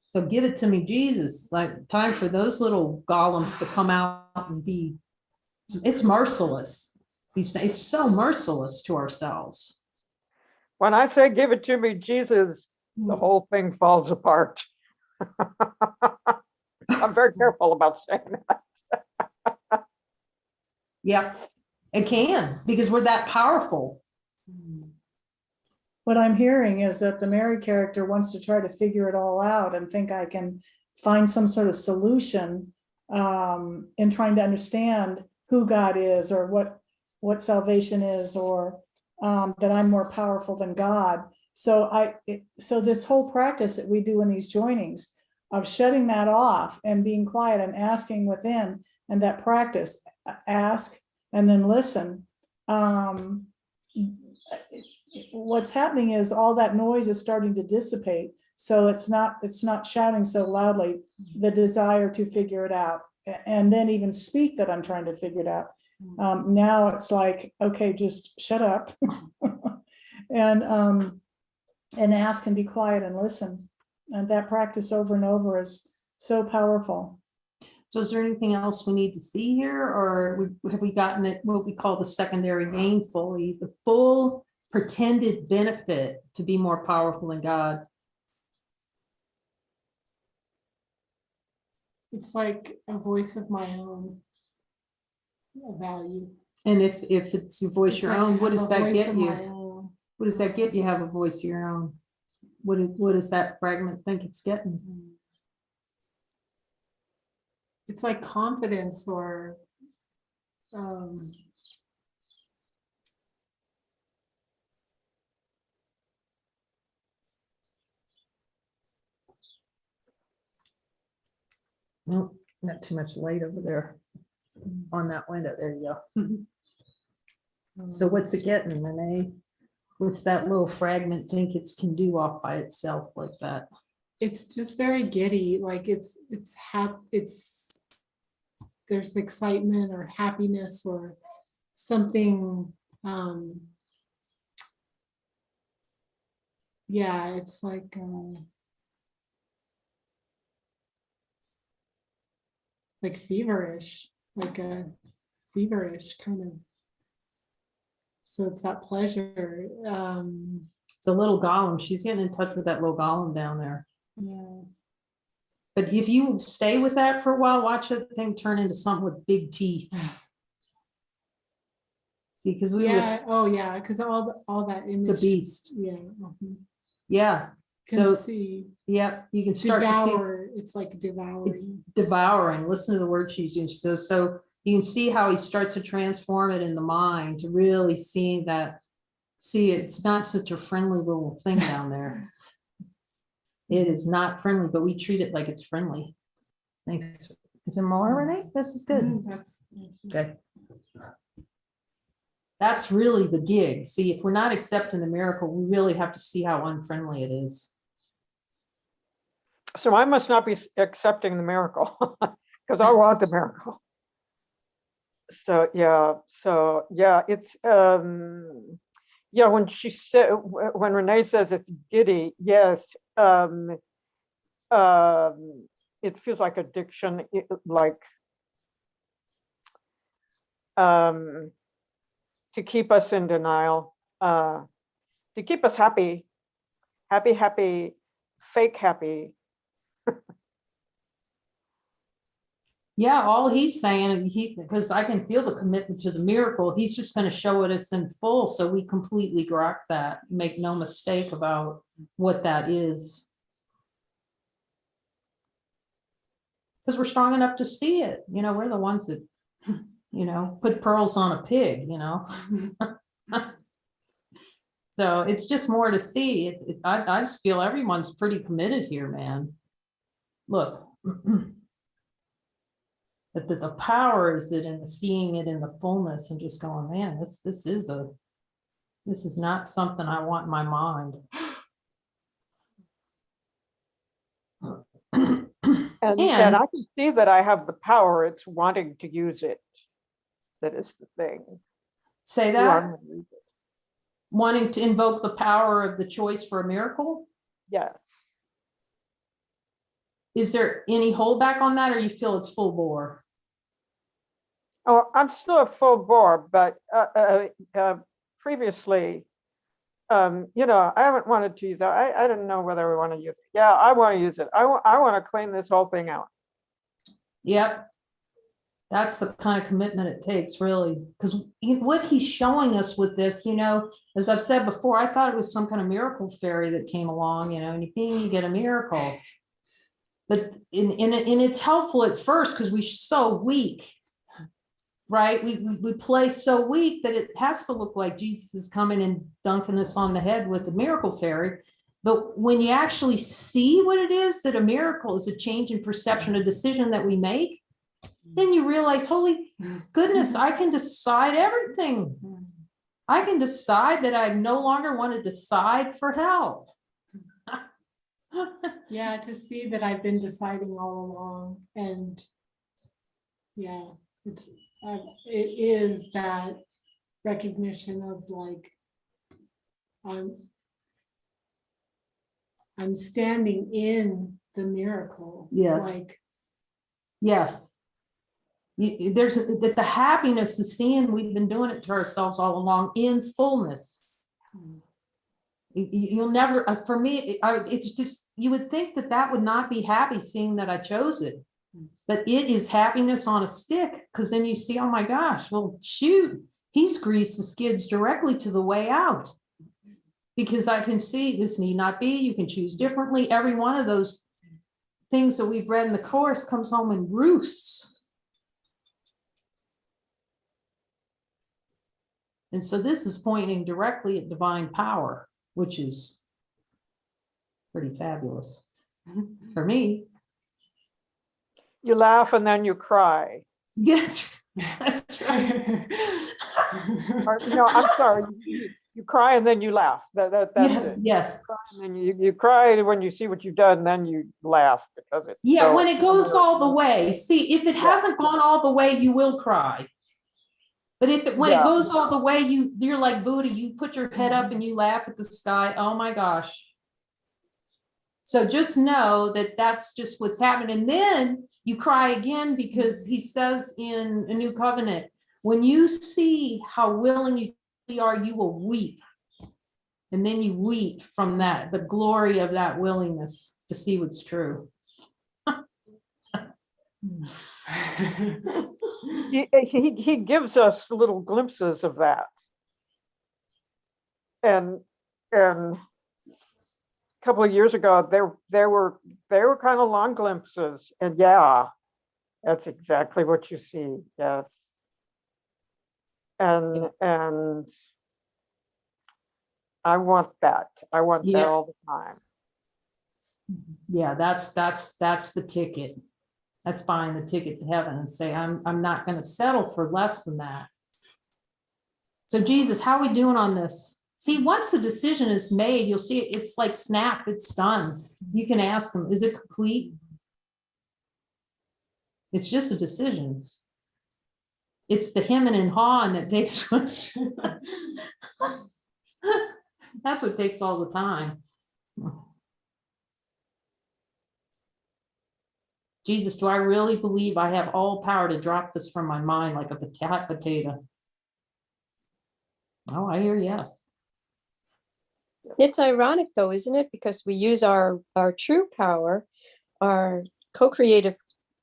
So give it to me, Jesus. Like, time for those little golems to come out and be, it's merciless. It's so merciless to ourselves. When I say give it to me, Jesus, the whole thing falls apart. I'm very careful about saying that. Yep, it can, because we're that powerful. What I'm hearing is that the Mary character wants to try to figure it all out and think I can find some sort of solution in trying to understand who God is, or what salvation is, or that I'm more powerful than God. So this whole practice that we do in these joinings of shutting that off and being quiet and asking within, and that practice, ask and then listen. What's happening is all that noise is starting to dissipate. So it's not shouting so loudly, the desire to figure it out and then even speak that I'm trying to figure it out. Now it's like, okay, just shut up and ask and be quiet and listen. And that practice over and over is so powerful. So is there anything else we need to see here, or have we gotten it, what we call the secondary gain fully, the full pretended benefit to be more powerful than God? It's like a voice of my own, a value. And if it's your voice It's your like own, I what have does a that voice get of you? my own. What does that get you? Have a voice of your own. What does that fragment think it's getting? It's like confidence, or Well, not too much light over there on that window. There you go. So what's it getting, Renee? What's that little fragment think it can do off by itself like that? it's just very giddy. Like there's excitement or happiness or something. Yeah, it's like feverish, like a feverish kind of. So it's that pleasure. It's a little golem. She's getting in touch with that little golem down there. Yeah. But if you stay with that for a while, watch that thing turn into something with big teeth. See, because we Yeah, oh yeah, because all that image. it's a beast. Yeah. Mhm. Yeah. Can So see, yeah, you can start to see devour, it's like devouring. devouring. Listen to the word she's using. So you can see how he starts to transform it in the mind to really see that. See, it's not such a friendly little thing down there. It is not friendly, but we treat it like it's friendly. Thanks. Is there more, Renee? This is good. That's Okay. That's really the gig. See, if we're not accepting the miracle, we really have to see how unfriendly it is. So I must not be accepting the miracle because I want the miracle. So yeah, it's yeah, when she said, when Renee says it's giddy, yes, it feels like addiction, like to keep us in denial, to keep us happy, fake happy. Yeah, all he's saying, because I can feel the commitment to the miracle, he's just going to show it us in full. So we completely grok that, make no mistake about what that is. Because we're strong enough to see it. You know, we're the ones that, you know, put pearls on a pig, you know. So it's just more to see. I just feel everyone's pretty committed here, man. Look. But the power is it in seeing it in the fullness and just going, man, this is not something I want in my mind. And I can see that I have the power. It's wanting to use it. That is the thing. Say that. Wanting to invoke the power of the choice for a miracle. Yes. Is there any holdback on that, or you feel it's full bore? Oh, I'm still a full bore, but previously, you know, I haven't wanted to use that. I didn't know whether we want to use it. Yeah, I want to use it. I want to clean this whole thing out. Yep. That's the kind of commitment it takes, really. Because what he's showing us with this, you know, as I've said before, I thought it was some kind of miracle fairy that came along, you know, and you get a miracle. But it's helpful at first because we're so weak, right? We play so weak that it has to look like Jesus is coming and dunking us on the head with the miracle fairy. But when you actually see what it is, that a miracle is a change in perception, a decision that we make, then you realize, holy goodness, I can decide everything. I can decide that I no longer want to decide for hell. Yeah, to see that I've been deciding all along. And yeah, it is that recognition of like, I'm standing in the miracle. Yes. Like, yes. There's that the happiness is seeing we've been doing it to ourselves all along in fullness. You'll never, for me, it's just, you would think that would not be happy seeing that I chose it, but it is happiness on a stick. Because then you see, oh my gosh, well, shoot, he's greased the skids directly to the way out. Because I can see this need not be, you can choose differently. Every one of those things that we've read in the course comes home and roosts. And so this is pointing directly at divine power, which is pretty fabulous for me. You laugh and then you cry. Yes, that's right. Or, no, I'm sorry. You cry and then you laugh. That's it. Yes. And you cry when you see what you've done, then you laugh because it's Yeah, when it goes all the way. See, if it hasn't gone all the way, you will cry. But when it goes all the way, you're like Buddha, you put your head up and you laugh at the sky. Oh my gosh. So just know that that's just what's happening. And then you cry again, because he says in a new covenant, when you see how willing you are, you will weep. And then you weep from that, the glory of that willingness to see what's true. He gives us little glimpses of that. And a couple of years ago, there were kind of long glimpses, and yeah, that's exactly what you see. Yes. And I want that. I want that Yeah. all the time. Yeah, that's the ticket. That's buying the ticket to heaven, and say, I'm not going to settle for less than that. So Jesus, how are we doing on this? See, once the decision is made, you'll see it's like snap, it's done. You can ask them, is it complete? It's just a decision. It's the hemming and hawing that takes. That's what takes all the time. Jesus, do I really believe I have all power to drop this from my mind like a hot potato? Oh, I hear yes. It's ironic though, isn't it? Because we use our true power, our co-creative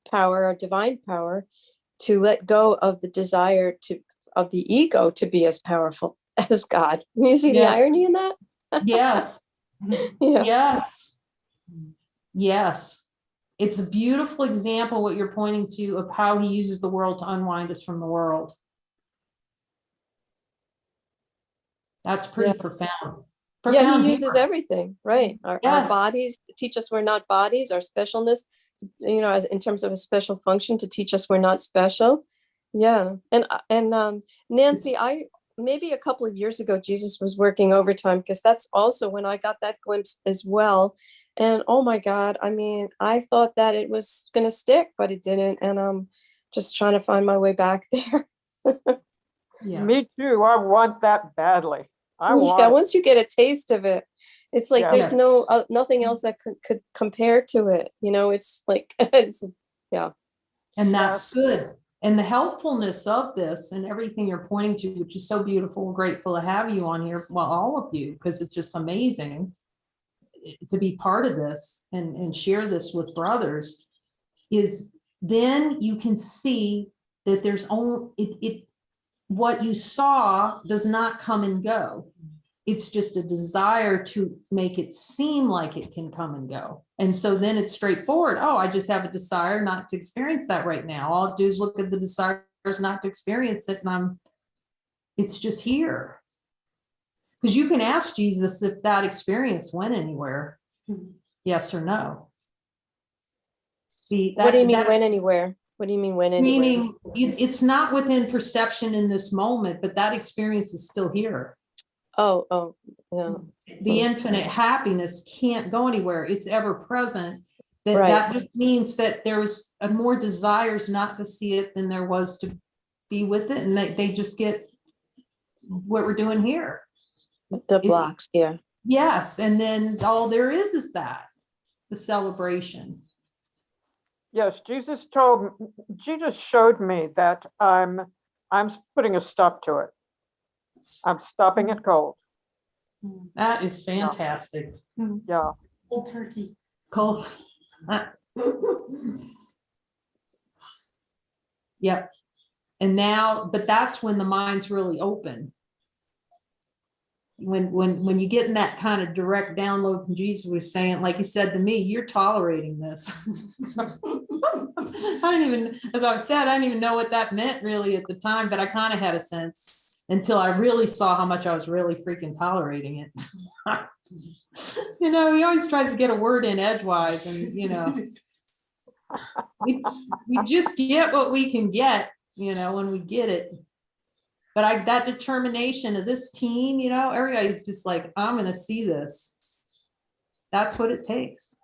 power, our divine power, to let go of the desire of the ego to be as powerful as God. You see the Yes. irony in that? Yes. Yeah. Yes. Yes. It's a beautiful example, what you're pointing to, of how he uses the world to unwind us from the world. That's pretty profound. Yeah, Profound he uses humor. everything, right? Our Yes. bodies to teach us we're not bodies, our specialness, as in terms of a special function to teach us we're not special. Yeah. And Nancy, I maybe a couple of years ago, Jesus was working overtime, because that's also when I got that glimpse as well. And oh my God, I mean, I thought that it was going to stick, but it didn't. And I'm just trying to find my way back there. Yeah. Me too. I want that badly. I Yeah, want it. once you get a taste of it, it's like Yeah. there's no nothing else that could compare to it. It's like yeah. And that's good. And the helpfulness of this and everything you're pointing to, which is so beautiful, grateful to have you on here, well, all of you, because it's just amazing to be part of this and share this with brothers, is then you can see that there's only what you saw does not come and go. It's just a desire to make it seem like it can come and go. And so then it's straightforward. Oh, I just have a desire not to experience that right now. All I do is look at the desires not to experience it, and it's just here. Because you can ask Jesus if that experience went anywhere, yes or no. See, What do you mean went anywhere? What do you mean went anywhere? meaning it's not within perception in this moment, but that experience is still here. Oh, yeah. The infinite happiness can't go anywhere. It's ever present. That Right. That just means that there's more desires not to see it than there was to be with it. And they just get what we're doing here. The blocks, yeah. Yes. And then all there is that, the celebration. Yes, Jesus showed me that I'm putting a stop to it. I'm stopping it cold. That is fantastic. Yeah. Cold turkey. Cool. Yep. And now, but that's when the mind's really open. When you get in that kind of direct download from Jesus was saying, like he said to me, you're tolerating this. I didn't even, as I've said, I didn't even know what that meant really at the time, but I kind of had a sense until I really saw how much I was really freaking tolerating it. He always tries to get a word in edgewise, and we just get what we can get, when we get it. But that determination of this team, everybody's just like, I'm going to see this. That's what it takes.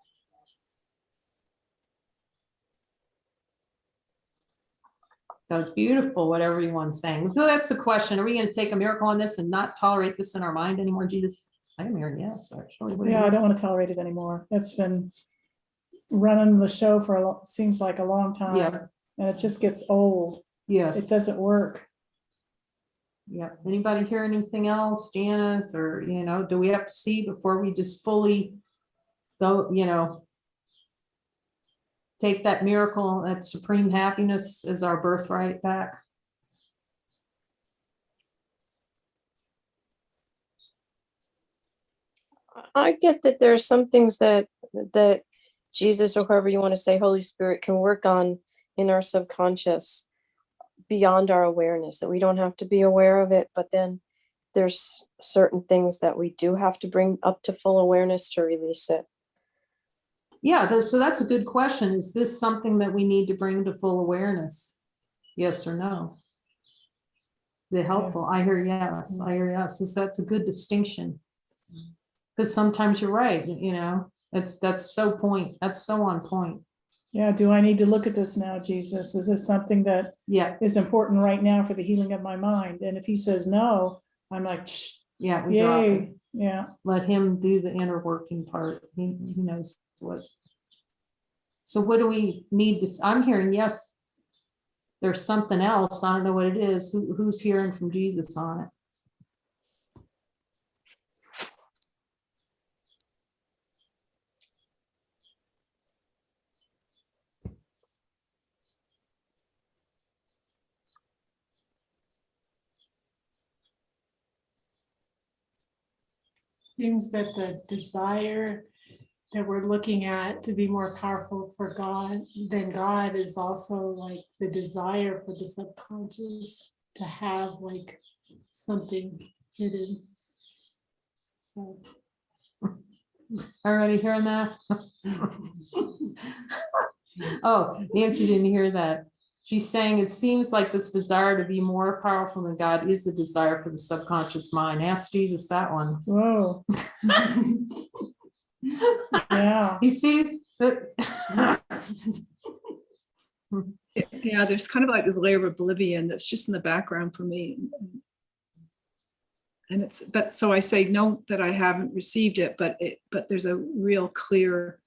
So it's beautiful what everyone's saying. So that's the question. Are we going to take a miracle on this and not tolerate this in our mind anymore, Jesus? I'm hearing yes, actually. What do you Yeah, I think? don't want to tolerate it anymore. It's been running the show for seems like a long time. Yeah. And it just gets old. Yes. It doesn't work. Yeah. Anybody hear anything else, Janice, or, do we have to see before we just fully go, take that miracle, that supreme happiness as our birthright back. I get that there are some things that Jesus, or whoever you want to say, Holy Spirit, can work on in our subconscious beyond our awareness, that we don't have to be aware of it. But then there's certain things that we do have to bring up to full awareness to release it. Yeah, so that's a good question. Is this something that we need to bring to full awareness? Yes or no? Is it helpful? Yes. I hear yes. I hear yes. That's a good distinction. Because sometimes you're right, that's so on point. Yeah, do I need to look at this now, Jesus? Is this something that Yeah, is important right now for the healing of my mind? And if he says no, I'm like, "Shh, yeah, we drop it. yay, yeah. Let him do the inner working part. He knows what. So what do we need to, I'm hearing, yes, there's something else. I don't know what it is. Who's hearing from Jesus on it? Seems that the desire that we're looking at to be more powerful for God than God is also like the desire for the subconscious to have like something hidden. So Already hearing that? Oh, Nancy didn't hear that. She's saying it seems like this desire to be more powerful than God is the desire for the subconscious mind. Ask Jesus that one. Whoa, yeah. You see? Yeah, there's kind of like this layer of oblivion that's just in the background for me. And it's, but so I say, no, that I haven't received it, but there's a real clear,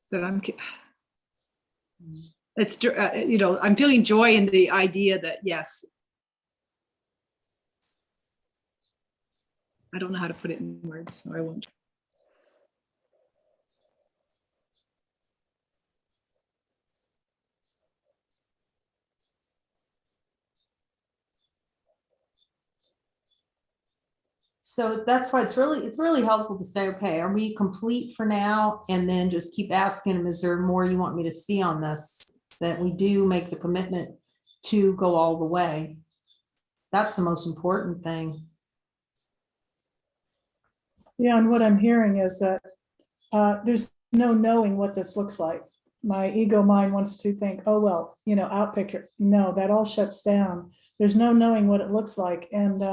that I'm, it's, I'm feeling joy in the idea that, yes, I don't know how to put it in words, so I won't. So that's why it's really helpful to say, okay, are we complete for now? And then just keep asking him, is there more you want me to see on this? That we do make the commitment to go all the way. That's the most important thing. Yeah, and what I'm hearing is that there's no knowing what this looks like. My ego mind wants to think, oh, well, out picture. No, that all shuts down. There's no knowing what it looks like. And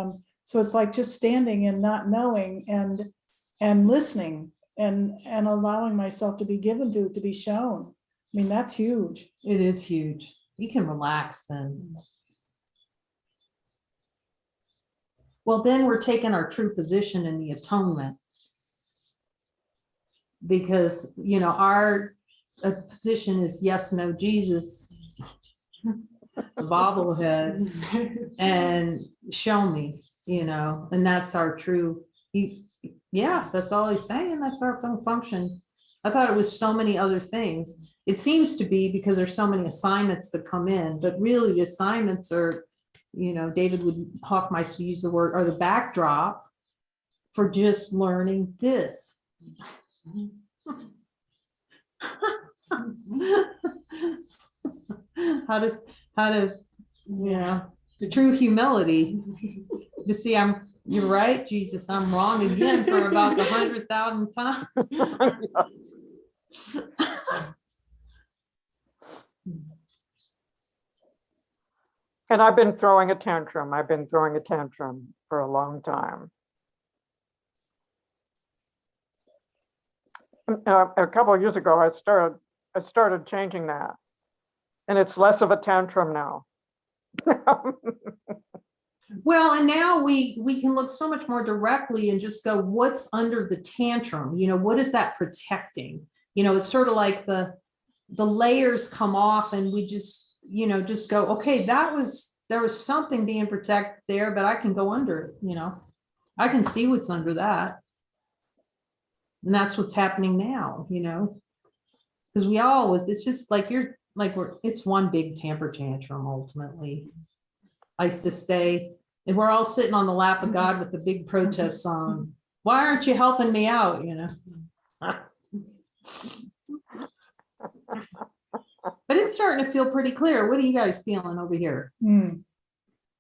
so it's like just standing and not knowing and listening and allowing myself to be given to be shown. I mean, that's huge. It is huge. You can relax then. Well, then we're taking our true position in the atonement. Because, our position is yes, no, Jesus, bobblehead, and show me, and that's our true, yes, that's all he's saying. That's our function. I thought it was so many other things. It seems to be because there's so many assignments that come in, but really the assignments are, David Hoffmeister use the word, are the backdrop for just learning this. how to true humility to see you're right, Jesus, I'm wrong again for about the 100,000th time. And I've been throwing a tantrum. I've been throwing a tantrum for a long time. A couple of years ago, I started changing that, and it's less of a tantrum now. Well, and now we can look so much more directly and just go, what's under the tantrum? What is that protecting? It's sort of like the layers come off, and we just go, okay, there was something being protected there, but I can go under it. I can see what's under that. And that's what's happening now, you know, because we always, it's just like it's one big temper tantrum ultimately. I used to say, and we're all sitting on the lap of God with the big protest song. Why aren't you helping me out? You know, but it's starting to feel pretty clear. What are you guys feeling over here? Hmm.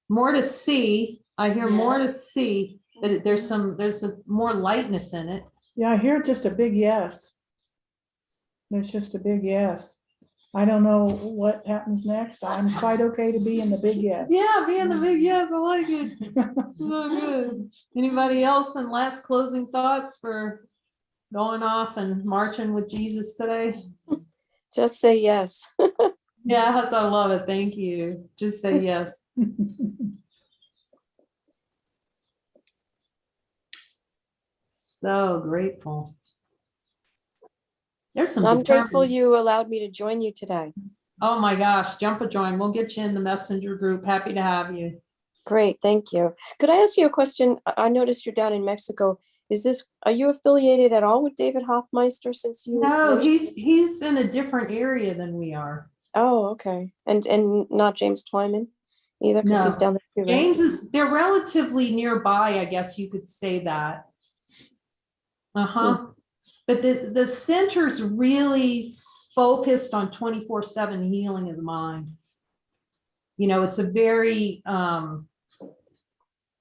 More to see. I hear more to see that there's a more lightness in it. Yeah, I hear just a big yes. There's just a big yes. I don't know what happens next. I'm quite okay to be in the big yes. Yeah, being the big yes, I like it. So good. Anybody else in last closing thoughts for going off and marching with Jesus today? Just say yes. Yes, I love it. Thank you. Just say yes. So grateful. There's some I'm grateful determined- you allowed me to join you today. Oh my gosh, jump a join. We'll get you in the messenger group. Happy to have you. Great, thank you. Could I ask you a question? I noticed you're down in Mexico. Are you affiliated at all with David Hoffmeister since you? No, mentioned- he's in a different area than we are. Oh, okay. And not James Twyman either, because he's No. down there too, right? James they're relatively nearby, I guess you could say that. But the center's really focused on 24/7 healing of the mind. You know, it's a very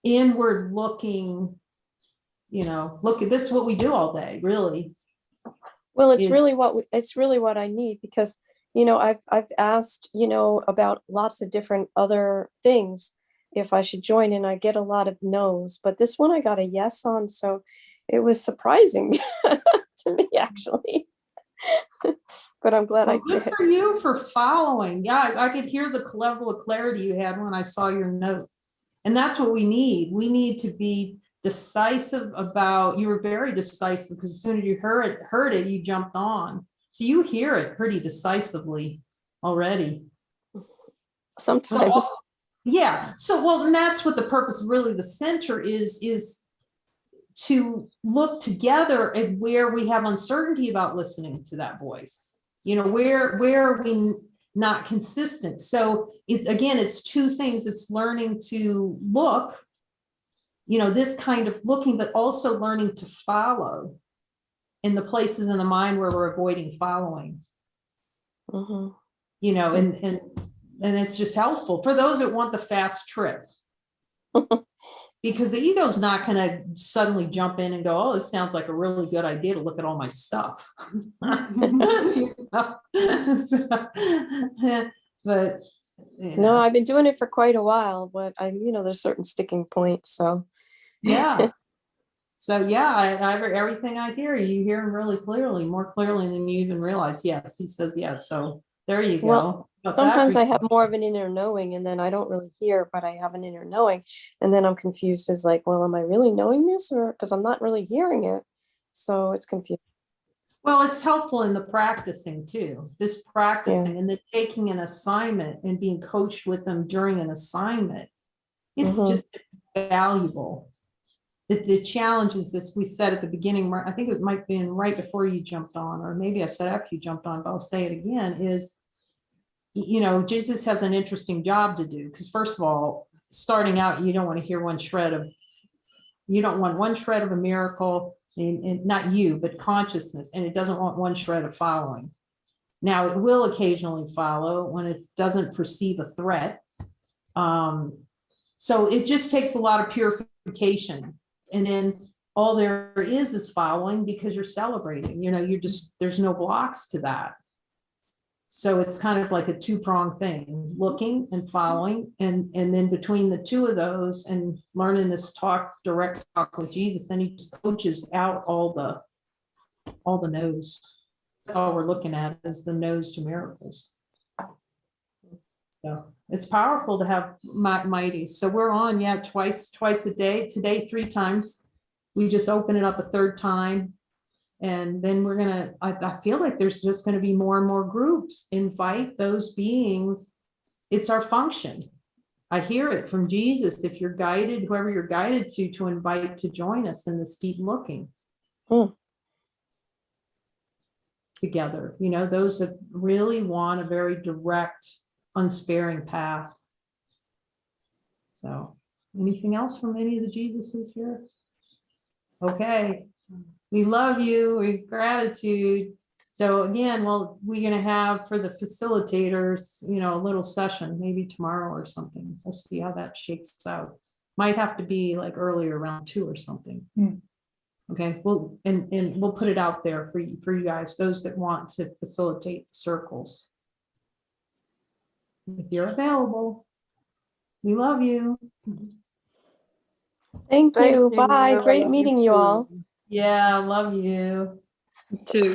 inward looking, you know, look at this, what we do all day, really. Well, it's is- really what I need, because, you know, I've asked, you know, about lots of different other things if I should join, and I get a lot of no's, but this one I got a yes on, so it was surprising to me, actually. But I'm glad Well, I good did. for you for following. Yeah, I could hear the level of clarity you had when I saw your note. And that's what we need. We need to be decisive about, you were very decisive because as soon as you heard it, you jumped on. So you hear it pretty decisively already. Sometimes. Yeah. So, well, and that's what the purpose of really the center is to look together at where we have uncertainty about listening to that voice. You know, where are we not consistent? So it's two things. It's learning to look, you know, this kind of looking, but also learning to follow in the places in the mind where we're avoiding following. Mhm. You know, and it's just helpful for those that want the fast trip. Because the ego's not going to suddenly jump in and go, oh, this sounds like a really good idea to look at all my stuff. But No, I've been doing it for quite a while, but there's certain sticking points. So yeah. So yeah, everything I hear, you hear him really clearly, more clearly than you even realize. Yes, he says yes. So there you go. Well, But sometimes that's- I have more of an inner knowing, and then I don't really hear, but I have an inner knowing, and then I'm confused as like, well, am I really knowing this, or because I'm not really hearing it? So it's confusing. Well, it's helpful in the practicing too. This practicing and then taking an assignment and being coached with them during an assignment. It's just valuable. The challenge is this, we said at the beginning, I think it might have been right before you jumped on, or maybe I said after you jumped on, but I'll say it again, is, you know, Jesus has an interesting job to do. Because first of all, starting out, you don't want to hear you don't want one shred of a miracle, and not you, but consciousness, and it doesn't want one shred of following. Now, it will occasionally follow when it doesn't perceive a threat. So it just takes a lot of purification. And then all there is following because you're celebrating, you know, there's no blocks to that. So it's kind of like a two-pronged thing, looking and following. And then between the two of those and learning this direct talk with Jesus, then he just coaches out all the no's. That's all we're looking at is the no's to miracles. So it's powerful to have mighty. So we're on, twice a day. Today, 3 times. We just open it up a 3rd time. And then we're gonna, I feel like there's just gonna be more and more groups. Invite those beings. It's our function. I hear it from Jesus. If you're guided, whoever you're guided to invite to join us in this deep looking. together, you know, those that really want a very direct, unsparing path. So anything else from any of the Jesuses here? Okay, we love you, with gratitude. So again, well, we're going to have for the facilitators, you know, a little session, maybe tomorrow or something. We'll see how that shakes out. Might have to be like earlier, around 2 or something. Okay, well, and we'll put it out there for you guys, those that want to facilitate the circles. If you're available, we love you. Thank Thank you. you. Bye. Great Love meeting you all. too. Yeah, love you. Too.